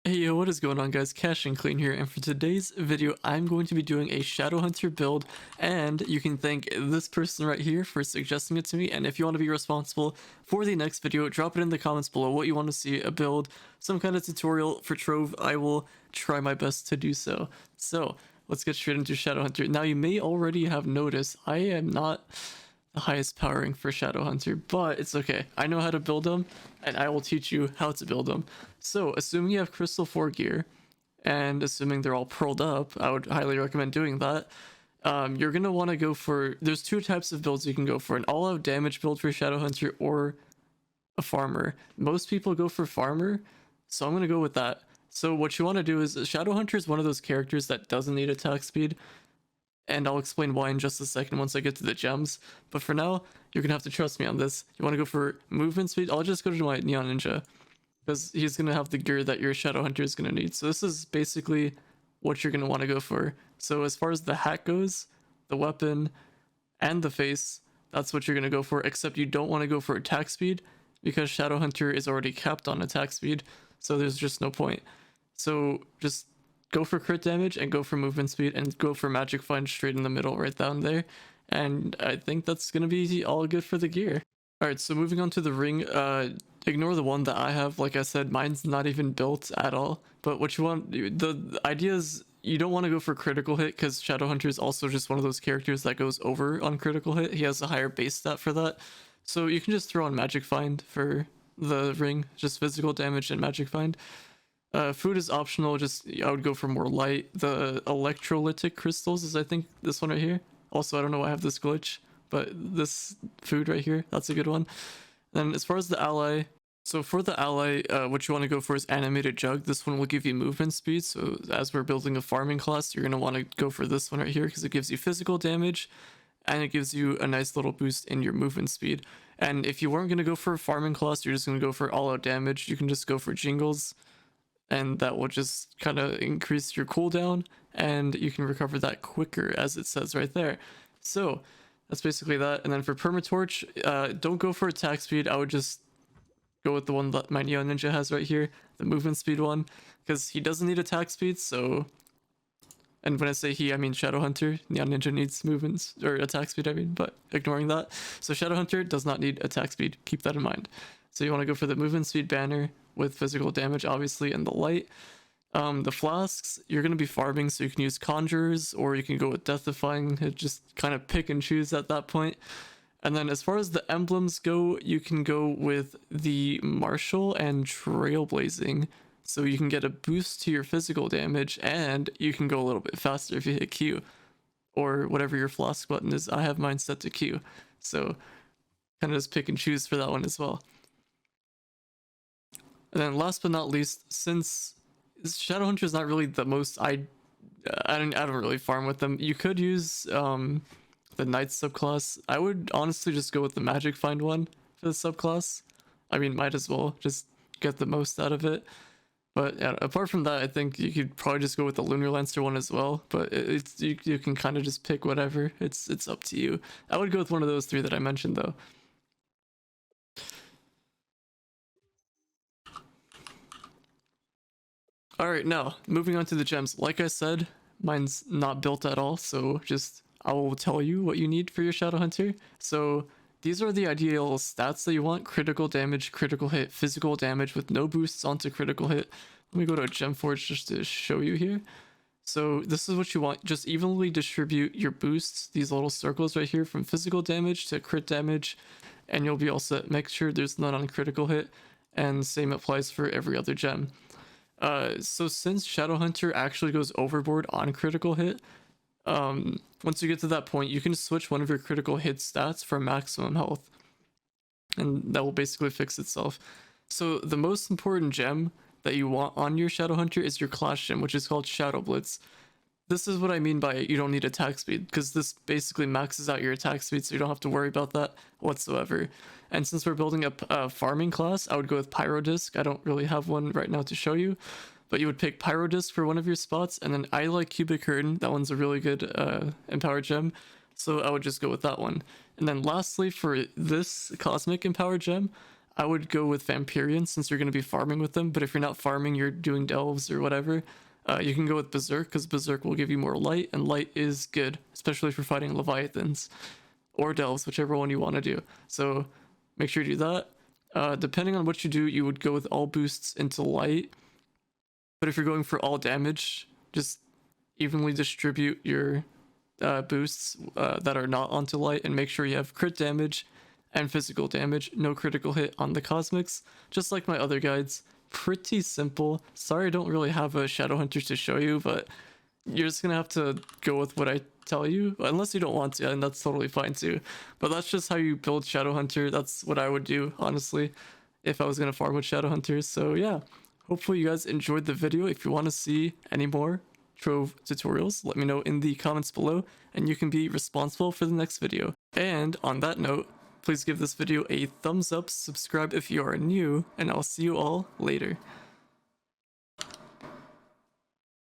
Hey yo, what is going on guys? Cash and Clean here, and for today's video I'm going to be doing a Shadowhunter build, and you can thank this person right here for suggesting it to me. And if you want to be responsible for the next video, drop it in the comments below what you want to see, a build, some kind of tutorial for Trove. I will try my best to do so. So let's get straight into Shadowhunter. Now you may already have noticed I am not the highest powering for Shadowhunter, but it's okay. I know how to build them, and I will teach you how to build them. So, assuming you have Crystal 4 gear, and assuming they're all pearled up, I would highly recommend doing that. You're going to want to go for... There's two types of builds you can go for. An all-out damage build for Shadowhunter, or a farmer. Most people go for farmer, so I'm going to go with that. So what you want to do is... Shadowhunter is one of those characters that doesn't need attack speed, and I'll explain why in just a second once I get to the gems. But for now, you're gonna have to trust me on this. You want to go for movement speed? I'll just go to my Neon Ninja, because he's gonna have the gear that your Shadowhunter is gonna need. So this is basically what you're gonna want to go for. So as far as the hat goes, the weapon, and the face, that's what you're gonna go for, except you don't want to go for attack speed, because Shadowhunter is already capped on attack speed, so there's just no point. So just go for crit damage and go for movement speed and go for magic find straight in the middle right down there, and I think that's gonna be all good for the gear. All right, so moving on to the ring, ignore the one that I have. Like I said, mine's not even built at all, but what you want, the idea is you don't want to go for critical hit, because Shadowhunter is also just one of those characters that goes over on critical hit. He has a higher base stat for that, so you can just throw on magic find for the ring, just physical damage and magic find. Food is optional, just I would go for more light. The electrolytic crystals is, I think, this one right here. Also, I don't know why I have this glitch, but this food right here, that's a good one. Then as far as the ally, so for the ally, what you want to go for is animated jug. This one will give you movement speed, so as we're building a farming class, you're going to want to go for this one right here, because it gives you physical damage, and it gives you a nice little boost in your movement speed. And if you weren't going to go for a farming class, you're just going to go for all-out damage, you can just go for jingles, and that will just kind of increase your cooldown, and you can recover that quicker, as it says right there. So that's basically that. And then for permatorch, don't go for attack speed. I would just go with the one that my Neon Ninja has right here, the movement speed one, because he doesn't need attack speed. So, and when I say he, I mean Shadowhunter. Neon Ninja needs movements or attack speed, I mean, but ignoring that. So Shadowhunter does not need attack speed. Keep that in mind. So you want to go for the movement speed banner with physical damage, obviously, and the light. The flasks, you're going to be farming, so you can use conjurers, or you can go with deathifying. Just kind of pick and choose at that point. And then as far as the emblems go, you can go with the martial and trailblazing, so you can get a boost to your physical damage, and you can go a little bit faster if you hit Q, or whatever your flask button is. I have mine set to Q, so kind of just pick and choose for that one as well. And then last but not least, since Shadowhunter is not really the most, I don't really farm with them. You could use the Knight subclass. I would honestly just go with the Magic Find one for the subclass. I mean, might as well just get the most out of it. But yeah, apart from that, I think you could probably just go with the Lunar Lancer one as well. But it's you can kind of just pick whatever. It's up to you. I would go with one of those three that I mentioned though. Alright, now, moving on to the gems. Like I said, mine's not built at all, so just, I will tell you what you need for your Shadowhunter. So, these are the ideal stats that you want: critical damage, critical hit, physical damage with no boosts onto critical hit. Let me go to a Gemforge just to show you here. So, this is what you want. Just evenly distribute your boosts, these little circles right here, from physical damage to crit damage, and you'll be all set. Make sure there's none on critical hit, and same applies for every other gem. So since Shadowhunter actually goes overboard on critical hit, once you get to that point, you can switch one of your critical hit stats for maximum health, and that will basically fix itself. So the most important gem that you want on your Shadowhunter is your class gem, which is called Shadow Blitz. This is what I mean by you don't need attack speed, because this basically maxes out your attack speed, so you don't have to worry about that whatsoever. And since we're building a farming class, I would go with Pyrodisc. I don't really have one right now to show you, but you would pick Pyrodisc for one of your spots, and then I like Cubic Curtain. That one's a really good empowered gem, so I would just go with that one. And then lastly, for this Cosmic Empowered gem, I would go with Vampirian since you're going to be farming with them, but if you're not farming, you're doing delves or whatever, you can go with Berserk because Berserk will give you more light, and light is good, especially for fighting Leviathans or delves, whichever one you want to do. So make sure you do that. Depending on what you do, you would go with all boosts into light, but if you're going for all damage, just evenly distribute your boosts that are not onto light, and make sure you have crit damage and physical damage, no critical hit on the cosmics, just like my other guides. Pretty simple. Sorry I don't really have a shadow hunter to show you, but you're just gonna have to go with what I tell you, unless you don't want to, and that's totally fine too. But that's just how you build shadow hunter. That's what I would do, honestly, if I was gonna farm with shadow hunters. So yeah, hopefully you guys enjoyed the video. If you want to see any more Trove tutorials, let me know in the comments below, and you can be responsible for the next video. And on that note, please give this video a thumbs up, subscribe if you are new, and I'll see you all later.